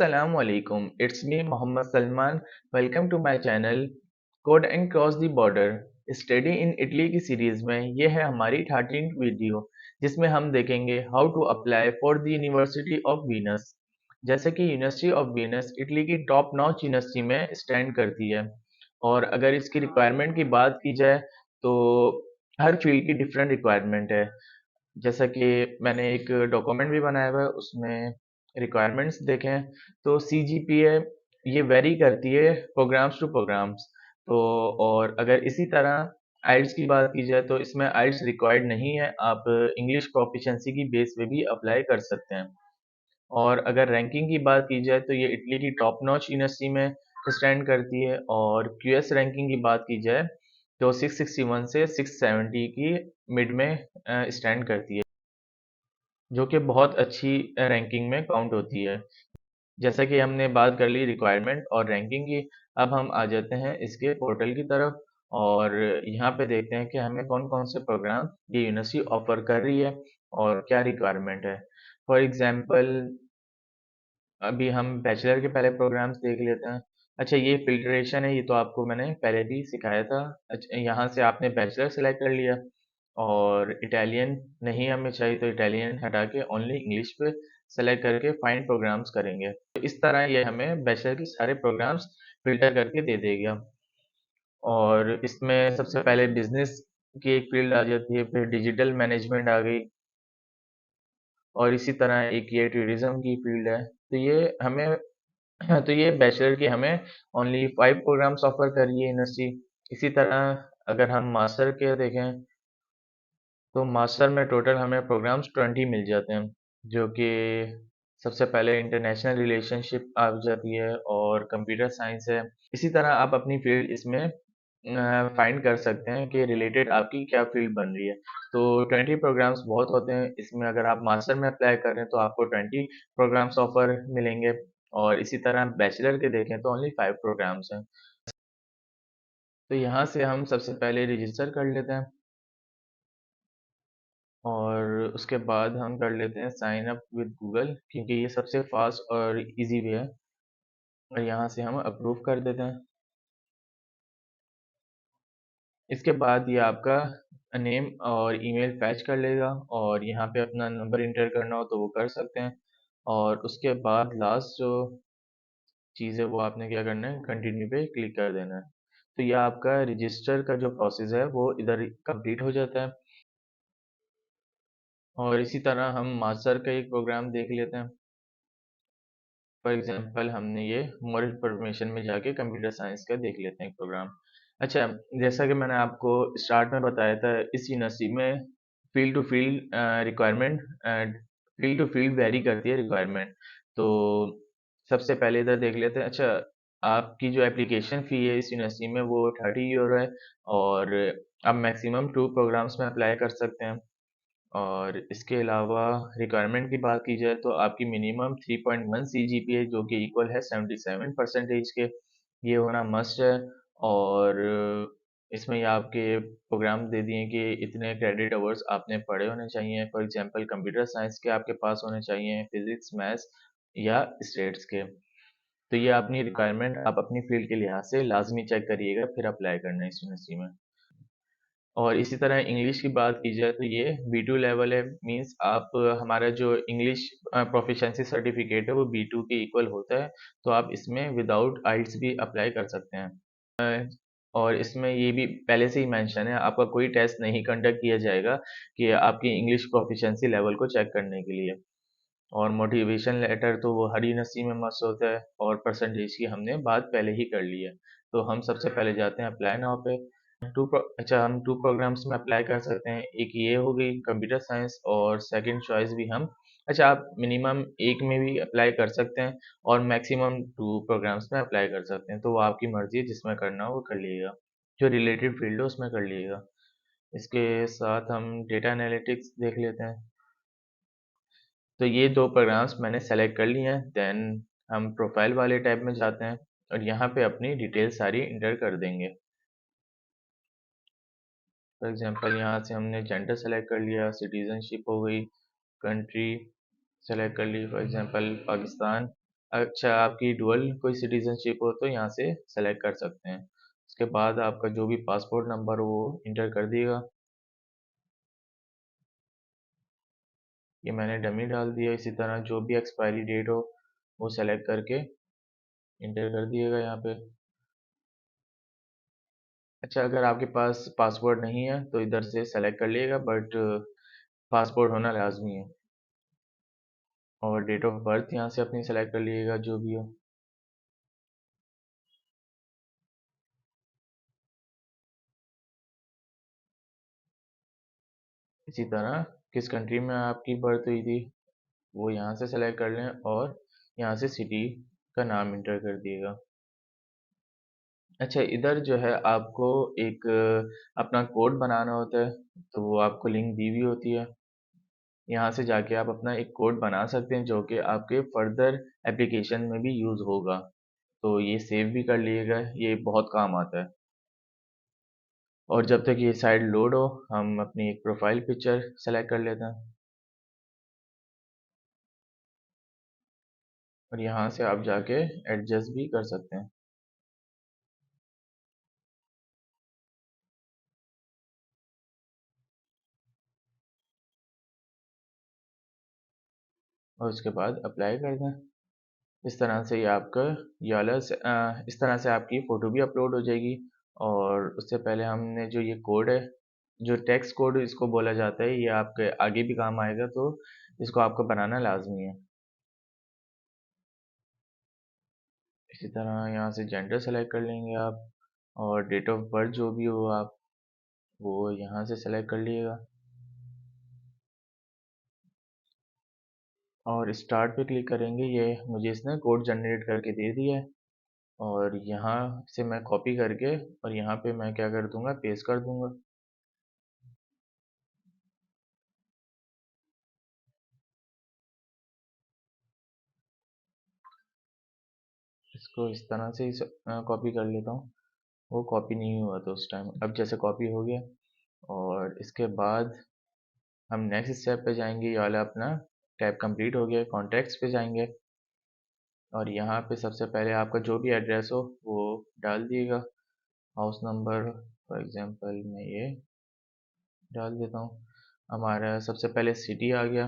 Assalamualaikum. It's me Muhammad Salman. Welcome to my channel Code and Cross the Border. Study in Italy की series में ये है हमारी 13th video जिसमें हम देखेंगे how to apply for the university of Venice. जैसे कि यूनिवर्सिटी ऑफ वीनस इटली की टॉप नॉच यूनिवर्सिटी में स्टैंड करती है और अगर इसकी रिक्वायरमेंट की बात की जाए तो हर फील्ड की डिफरेंट रिक्वायरमेंट है। जैसा कि मैंने एक डॉक्यूमेंट भी बनाया हुआ है उसमें रिक्वायरमेंट्स देखें तो सीजीपीए ये वेरी करती है प्रोग्राम्स टू प्रोग्राम्स। तो और अगर इसी तरह आइल्स की बात की जाए तो इसमें आइल्स रिक्वायर्ड नहीं है, आप इंग्लिश प्रोफिशिएंसी की बेस पे भी अप्लाई कर सकते हैं। और अगर रैंकिंग की बात की जाए तो ये इटली की टॉप नॉच यूनिवर्सिटी में स्टैंड करती है और क्यूएस रैंकिंग की बात की जाए तो 661 से 670 की मिड में स्टैंड करती है, जो कि बहुत अच्छी रैंकिंग में काउंट होती है। जैसा कि हमने बात कर ली रिक्वायरमेंट और रैंकिंग की, अब हम आ जाते हैं इसके पोर्टल की तरफ और यहाँ पे देखते हैं कि हमें कौन कौन से प्रोग्राम ये यूनिवर्सिटी ऑफर कर रही है और क्या रिक्वायरमेंट है। फॉर एग्जांपल अभी हम बैचलर के पहले प्रोग्राम्स देख लेते हैं। अच्छा, ये फिल्ट्रेशन है, ये तो आपको मैंने पहले भी सिखाया था। अच्छा, यहाँ से आपने बैचलर सेलेक्ट कर लिया और इटालियन नहीं हमें चाहिए तो इटालियन हटा के ओनली इंग्लिश पे सेलेक्ट करके फाइंड प्रोग्राम्स करेंगे, तो इस तरह ये हमें बैचलर के सारे प्रोग्राम्स फिल्टर करके दे देगा। और इसमें सबसे पहले बिजनेस की एक फील्ड आ जाती है, फिर डिजिटल मैनेजमेंट आ गई और इसी तरह एक ये टूरिज्म की फील्ड है। तो ये हमें तो ये बैचलर की हमें ओनली 5 प्रोग्राम्स ऑफर कर रही है यूनिवर्सिटी। इसी तरह अगर हम मास्टर के देखें तो मास्टर में टोटल हमें प्रोग्राम्स 20 मिल जाते हैं, जो कि सबसे पहले इंटरनेशनल रिलेशनशिप आ जाती है और कंप्यूटर साइंस है। इसी तरह आप अपनी फील्ड इसमें फाइंड कर सकते हैं कि रिलेटेड आपकी क्या फील्ड बन रही है। तो 20 प्रोग्राम्स बहुत होते हैं इसमें, अगर आप मास्टर में अप्लाई कर रहे हैं तो आपको 20 प्रोग्राम्स ऑफर मिलेंगे और इसी तरह बैचलर के देखें तो ओनली 5 प्रोग्राम्स हैं। तो यहाँ से हम सबसे पहले रजिस्टर कर लेते हैं और उसके बाद हम कर लेते हैं साइन अप विद गूगल, क्योंकि ये सबसे फास्ट और इजी वे है। और यहाँ से हम अप्रूव कर देते हैं। इसके बाद ये आपका नेम और ईमेल फैच कर लेगा और यहाँ पे अपना नंबर इंटर करना हो तो वो कर सकते हैं। और उसके बाद लास्ट जो चीज़ है वो आपने क्या करना है, कंटिन्यू पे क्लिक कर देना है। तो ये आपका रजिस्टर का जो प्रोसेस है वो इधर कंप्लीट हो जाता है। और इसी तरह हम मास्टर का एक प्रोग्राम देख लेते हैं। फॉर एग्जांपल हमने ये मोर इन्फॉर्मेशन में जाके कंप्यूटर साइंस का देख लेते हैं एक प्रोग्राम। अच्छा, जैसा कि मैंने आपको स्टार्ट में बताया था, इस यूनिवर्सिटी में field to field requirement field to field vary करती है रिक्वायरमेंट। तो सबसे पहले इधर देख लेते हैं। अच्छा, आपकी जो एप्लीकेशन फ़ी है इस यूनिवर्सिटी में वो 30 यूरो है और आप मैक्सिमम 2 प्रोग्राम्स में अप्लाई कर सकते हैं। और इसके अलावा रिक्वायरमेंट की बात की जाए तो आपकी मिनिमम 3.1 सीजीपीए जो कि इक्वल है 77 परसेंटेज के, ये होना मस्ट है। और इसमें ये आपके प्रोग्राम दे दिए कि इतने क्रेडिट आवर्स आपने पढ़े होने चाहिए। फॉर एग्जांपल कंप्यूटर साइंस के आपके पास होने चाहिए, फिजिक्स मैथ्स या स्टेट्स के। तो ये अपनी रिक्वायरमेंट आप अपनी फील्ड के लिहाज से लाजमी चेक करिएगा फिर अप्लाई करना है इस यूनिवर्सिटी में। और इसी तरह इंग्लिश की बात की जाए तो ये B2 लेवल है, मींस आप हमारा जो इंग्लिश प्रोफिशिएंसी सर्टिफिकेट है वो B2 के इक्वल होता है। तो आप इसमें विदाउट आइल्स भी अप्लाई कर सकते हैं। और इसमें ये भी पहले से ही मेंशन है, आपका कोई टेस्ट नहीं कंडक्ट किया जाएगा कि आपकी इंग्लिश प्रोफिशिएंसी लेवल को चेक करने के लिए। और मोटिवेशन लेटर तो वो हर यूनिवर्सिटी में मस्ट होता है और परसेंटेज की हमने बात पहले ही कर ली है। तो हम सबसे पहले जाते हैं अप्लाई नाउ पे। अच्छा, हम 2 प्रोग्राम्स में अप्लाई कर सकते हैं। एक ये हो गई कंप्यूटर साइंस और सेकंड चॉइस भी हम, अच्छा आप मिनिमम एक में भी अप्लाई कर सकते हैं और मैक्सिमम 2 प्रोग्राम्स में अप्लाई कर सकते हैं। तो वो आपकी मर्ज़ी है, जिसमें करना हो वो कर लीजिएगा। जो रिलेटेड फील्ड हो उसमें कर लीजिएगा। इसके साथ हम डेटा एनालिटिक्स देख लेते हैं। तो ये 2 प्रोग्राम्स मैंने सेलेक्ट कर लिए हैं। देन हम प्रोफाइल वाले टैब में जाते हैं और यहाँ पे अपनी डिटेल सारी इंटर कर देंगे। फॉर एग्जांपल यहाँ से हमने जेंडर सेलेक्ट कर लिया, सिटीजनशिप हो गई, कंट्री सेलेक्ट कर ली, फॉर एग्जांपल पाकिस्तान। अच्छा, आपकी डुअल कोई सिटीजनशिप हो तो यहाँ से सेलेक्ट कर सकते हैं। उसके बाद आपका जो भी पासपोर्ट नंबर हो वो इंटर कर दिएगा। ये मैंने डमी डाल दिया। इसी तरह जो भी एक्सपायरी डेट हो वो सेलेक्ट करके इंटर कर दिएगा यहाँ पे। अच्छा, अगर आपके पास पासपोर्ट नहीं है तो इधर से सेलेक्ट कर लिएगा, बट पासपोर्ट होना लाजमी है। और डेट ऑफ बर्थ यहाँ से अपनी सेलेक्ट कर लीजिएगा जो भी हो। इसी तरह किस कंट्री में आपकी बर्थ हुई थी वो यहाँ से सेलेक्ट कर लें और यहाँ से सिटी का नाम इंटर कर दिएगा। अच्छा, इधर जो है आपको एक अपना कोड बनाना होता है, तो वो आपको लिंक दी हुई होती है। यहाँ से जाके आप अपना एक कोड बना सकते हैं जो कि आपके फर्दर एप्लीकेशन में भी यूज़ होगा। तो ये सेव भी कर लीजिएगा, ये बहुत काम आता है। और जब तक ये साइड लोड हो हम अपनी एक प्रोफाइल पिक्चर सेलेक्ट कर लेते हैं। और यहाँ से आप जाके एडजस्ट भी कर सकते हैं। और उसके बाद अप्लाई कर दें। इस तरह से ये आपका इस तरह से आपकी फ़ोटो भी अपलोड हो जाएगी। और उससे पहले हमने जो ये कोड है, जो टेक्स्ट कोड इसको बोला जाता है, ये आपके आगे भी काम आएगा, तो इसको आपको बनाना लाजमी है। इसी तरह यहाँ से जेंडर सेलेक्ट कर लेंगे आप। और डेट ऑफ बर्थ जो भी हो आप वो यहाँ से सेलेक्ट कर लीजिएगा। और स्टार्ट पे क्लिक करेंगे। ये मुझे इसने कोड जनरेट करके दे दिया है। और यहाँ से मैं कॉपी करके और यहाँ पे मैं क्या कर दूंगा, पेस्ट कर दूंगा। इसको इस तरह से कॉपी कर लेता हूँ। वो कॉपी नहीं हुआ था उस टाइम, अब जैसे कॉपी हो गया। और इसके बाद हम नेक्स्ट स्टेप पे जाएंगे। ये वाला अपना टैब कंप्लीट हो गया, कॉन्टैक्ट्स पे जाएंगे। और यहाँ पे सबसे पहले आपका जो भी एड्रेस हो वो डाल दिएगा। हाउस नंबर फॉर एग्जांपल मैं ये डाल देता हूँ। हमारा सबसे पहले सिटी आ गया,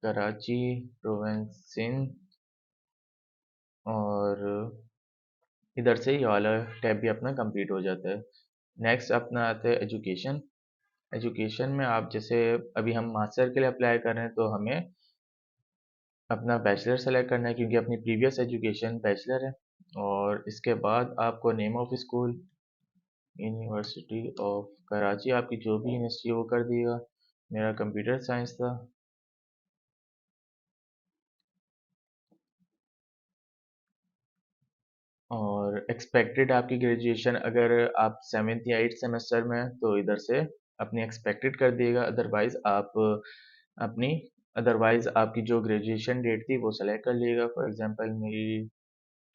कराची, प्रोविंस सिंध। और इधर से ये वाला टैब भी अपना कंप्लीट हो जाता है। नेक्स्ट अपना आता है एजुकेशन। एजुकेशन में आप जैसे अभी हम मास्टर के लिए अप्लाई कर रहे हैं तो हमें अपना बैचलर सेलेक्ट करना है, क्योंकि अपनी प्रीवियस एजुकेशन बैचलर है। और इसके बाद आपको name of school, university of Karachi, आपकी जो भी यूनिवर्सिटी वो कर दिएगा। मेरा कंप्यूटर साइंस था। और एक्सपेक्टेड आपकी ग्रेजुएशन, अगर आप 7th या 8th सेमेस्टर में हैं तो इधर से अपनी एक्सपेक्टेड कर दिएगा। अपनी अदरवाइज आपकी जो ग्रेजुएशन डेट थी वो सेलेक्ट कर लीजिएगा। फॉर एग्जांपल मेरी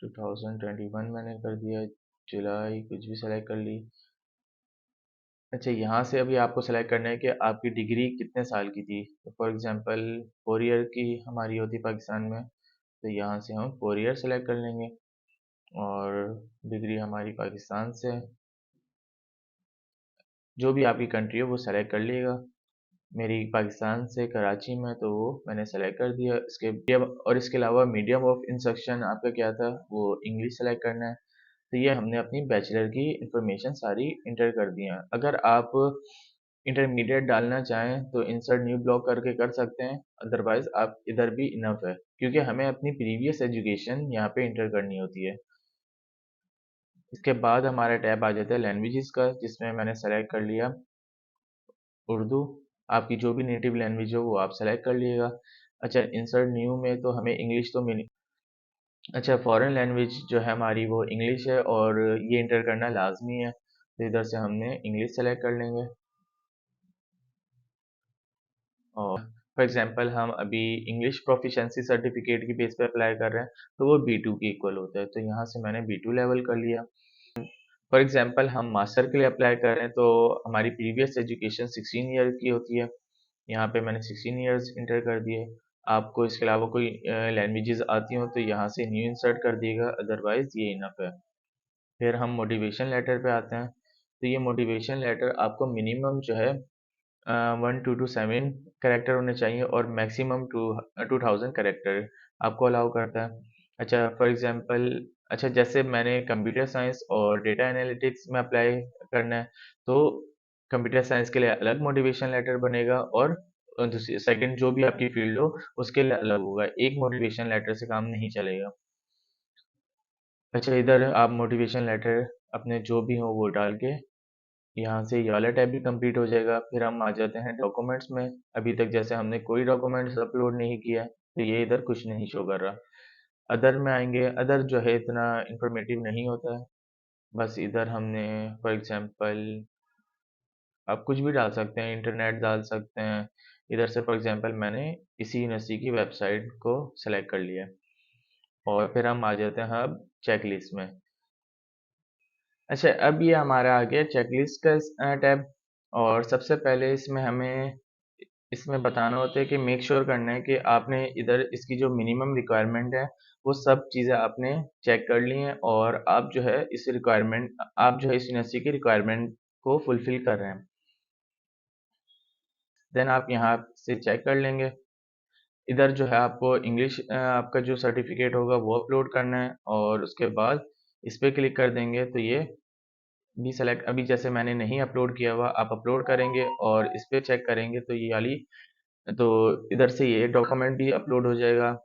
2021 मैंने कर दिया, जुलाई कुछ भी सेलेक्ट कर ली। अच्छा, यहाँ से अभी आपको सेलेक्ट करना है कि आपकी डिग्री कितने साल की थी। तो फॉर एग्जांपल 4 ईयर की हमारी होती पाकिस्तान में, तो यहाँ से हम 4 ईयर सेलेक्ट कर लेंगे। और डिग्री हमारी पाकिस्तान से है। जो भी आपकी कंट्री है वो सेलेक्ट कर लीजिएगा। मेरी पाकिस्तान से कराची में, तो वो मैंने सेलेक्ट कर दिया। और इसके अलावा मीडियम ऑफ इंस्ट्रक्शन आपका क्या था वो इंग्लिश सेलेक्ट करना है। तो ये हमने अपनी बैचलर की इंफॉर्मेशन सारी इंटर कर दी है। अगर आप इंटरमीडिएट डालना चाहें तो इंसर्ट न्यू ब्लॉक करके कर सकते हैं, अदरवाइज आप इधर भी इनफ है, क्योंकि हमें अपनी प्रीवियस एजुकेशन यहाँ पे इंटर करनी होती है। इसके बाद हमारा टैब आ जाता है लैंग्वेजेस का, जिसमें मैंने सेलेक्ट कर लिया उर्दू। आपकी जो भी नेटिव लैंग्वेज हो वो आप सेलेक्ट कर लीजिएगा। अच्छा, इंसर्ट न्यू में तो हमें इंग्लिश तो मिली। अच्छा, फॉरेन लैंग्वेज जो है हमारी वो इंग्लिश है और ये इंटर करना लाजमी है, तो इधर से हमने इंग्लिश सेलेक्ट कर लेंगे। और फॉर एग्जांपल हम अभी इंग्लिश प्रोफिशिएंसी सर्टिफिकेट की बेस पे अप्लाई कर रहे हैं, तो वो B2 के इक्वल होता है, तो यहाँ से मैंने B2 लेवल कर लिया। फॉर एग्जांपल हम मास्टर के लिए अप्लाई कर रहे हैं तो हमारी प्रीवियस एजुकेशन 16 ईयर की होती है। यहाँ पे मैंने 16 ईयर्स इंटर कर दिए। आपको इसके अलावा कोई लैंग्वेजेस आती हो तो यहाँ से न्यू इंसर्ट कर दिएगा, अदरवाइज ये इनफ है। फिर हम मोटिवेशन लेटर पे आते हैं। तो ये मोटिवेशन लेटर आपको मिनिमम जो है 1 to 7 कैरेक्टर होने चाहिए और मैक्सिमम 2000 कैरेक्टर आपको अलाउ करता है। अच्छा, फॉर एग्जांपल, अच्छा जैसे मैंने कंप्यूटर साइंस और डेटा एनालिटिक्स में अप्लाई करना है, तो कंप्यूटर साइंस के लिए अलग मोटिवेशन लेटर बनेगा और दूसरी सेकंड जो भी आपकी फील्ड हो उसके लिए अलग होगा। एक मोटिवेशन लेटर से काम नहीं चलेगा। अच्छा, इधर आप मोटिवेशन लेटर अपने जो भी हो वो डाल के यहाँ से ये वाला टैब भी कंप्लीट हो जाएगा। फिर हम आ जाते हैं डॉक्यूमेंट्स में। अभी तक जैसे हमने कोई डॉक्यूमेंट्स अपलोड नहीं किया है, तो ये इधर कुछ नहीं शो कर रहा। अदर में आएंगे, अदर जो है इतना इंफॉर्मेटिव नहीं होता है। बस इधर हमने फॉर एग्जांपल आप कुछ भी डाल सकते हैं, इंटरनेट डाल सकते हैं। इधर से फॉर एग्जांपल मैंने इसी यूनिवर्सिटी की वेबसाइट को सेलेक्ट कर लिया और फिर हम आ जाते हैं अब चेकलिस्ट में। अच्छा, अब ये हमारा आ गया चेकलिस्ट का टैब। और सबसे पहले इसमें बताना होता है कि मेक श्योर करना है कि आपने इधर इसकी जो मिनिमम रिक्वायरमेंट है वो सब चीज़ें आपने चेक कर ली हैं और आप जो है इस यूनिवर्सिटी की रिक्वायरमेंट को फुलफिल कर रहे हैं। देन आप यहाँ से चेक कर लेंगे। इधर जो है आपको इंग्लिश आपका जो सर्टिफिकेट होगा वो अपलोड करना है और उसके बाद इस पे क्लिक कर देंगे तो ये भी सेलेक्ट, अभी जैसे मैंने नहीं अपलोड किया हुआ, आप अपलोड करेंगे और इस पे चेक करेंगे तो ये वाली, तो इधर से ये डॉक्यूमेंट भी अपलोड हो जाएगा।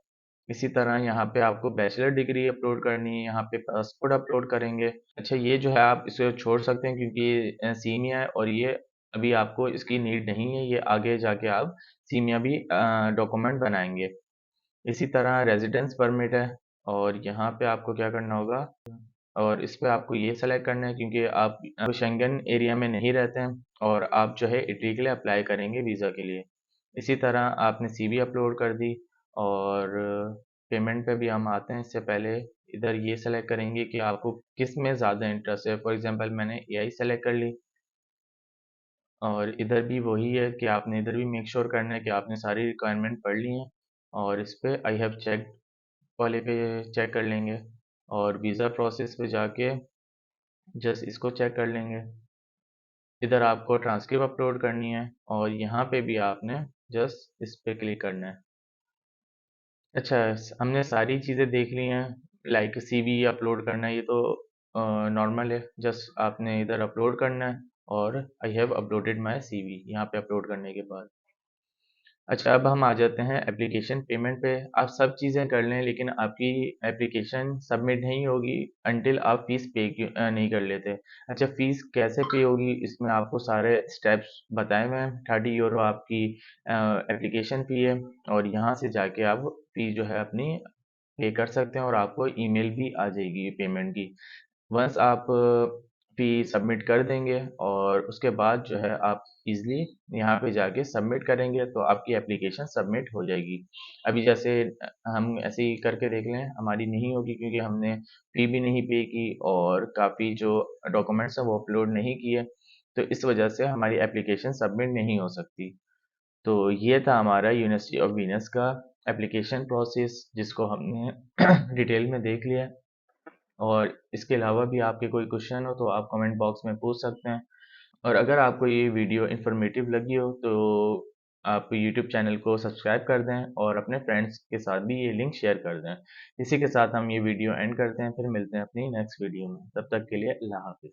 इसी तरह यहाँ पे आपको बैचलर डिग्री अपलोड करनी है, यहाँ पे पासपोर्ट अपलोड करेंगे। अच्छा, ये जो है आप इसे छोड़ सकते हैं क्योंकि ये सीमिया है और ये अभी आपको इसकी नीड नहीं है, ये आगे जाके आप सीमिया भी डॉक्यूमेंट बनाएंगे। इसी तरह रेजिडेंस परमिट है और यहाँ पे आपको क्या करना होगा, और इस पे आपको ये सेलेक्ट करना है क्योंकि आप शेंगन एरिया में नहीं रहते हैं और आप जो है इटली के लिए अप्लाई करेंगे वीज़ा के लिए। इसी तरह आपने सीवी अपलोड कर दी और पेमेंट पे भी हम आते हैं। इससे पहले इधर ये सेलेक्ट करेंगे कि आपको किस में ज़्यादा इंटरेस्ट है। फॉर एग्जांपल मैंने एआई सेलेक्ट कर ली और इधर भी वही है कि आपने इधर भी मेक श्योर करना है कि आपने सारी रिक्वायरमेंट पढ़ ली हैं और इस पे आई हैव चेक वाले पे चेक कर लेंगे और वीज़ा प्रोसेस पे जाके जस्ट इसको चेक कर लेंगे। इधर आपको ट्रांसक्रिप्ट अपलोड करनी है और यहाँ पे भी आपने जस्ट इस पे क्लिक करना है। अच्छा, हमने सारी चीज़ें देख ली हैं, लाइक सीवी अपलोड करना है, ये तो नॉर्मल है। जस्ट आपने इधर अपलोड करना है और I have uploaded my CV यहाँ पे अपलोड करने के बाद। अच्छा, अब हम आ जाते हैं एप्लीकेशन पेमेंट पे। आप सब चीज़ें कर लें लेकिन आपकी एप्लीकेशन सबमिट नहीं होगी अंटिल आप फीस नहीं कर लेते। अच्छा, फीस कैसे पे होगी, इसमें आपको सारे स्टेप्स बताए हुए हैं। 30 यूरो आपकी एप्लीकेशन फ़ी है और यहाँ से जाके आप फ़ी जो है अपनी पे कर सकते हैं और आपको ईमेल भी आ जाएगी पेमेंट की। वंस आप फी सबमिट कर देंगे और उसके बाद जो है आप इजीली यहाँ पे जाके सबमिट करेंगे तो आपकी एप्लीकेशन सबमिट हो जाएगी। अभी जैसे हम ऐसे ही करके देख लें, हमारी नहीं होगी क्योंकि हमने फी भी नहीं पे की और काफ़ी जो डॉक्यूमेंट्स हैं वो अपलोड नहीं किए, तो इस वजह से हमारी एप्लीकेशन सबमिट नहीं हो सकती। तो ये था हमारा यूनिवर्सिटी ऑफ वीनस का एप्लीकेशन प्रोसेस जिसको हमने डिटेल में देख लिया। और इसके अलावा भी आपके कोई क्वेश्चन हो तो आप कमेंट बॉक्स में पूछ सकते हैं। और अगर आपको ये वीडियो इन्फॉर्मेटिव लगी हो तो आप यूट्यूब चैनल को सब्सक्राइब कर दें और अपने फ्रेंड्स के साथ भी ये लिंक शेयर कर दें। इसी के साथ हम ये वीडियो एंड करते हैं, फिर मिलते हैं अपनी नेक्स्ट वीडियो में। तब तक के लिए अल्लाह हाफिज़।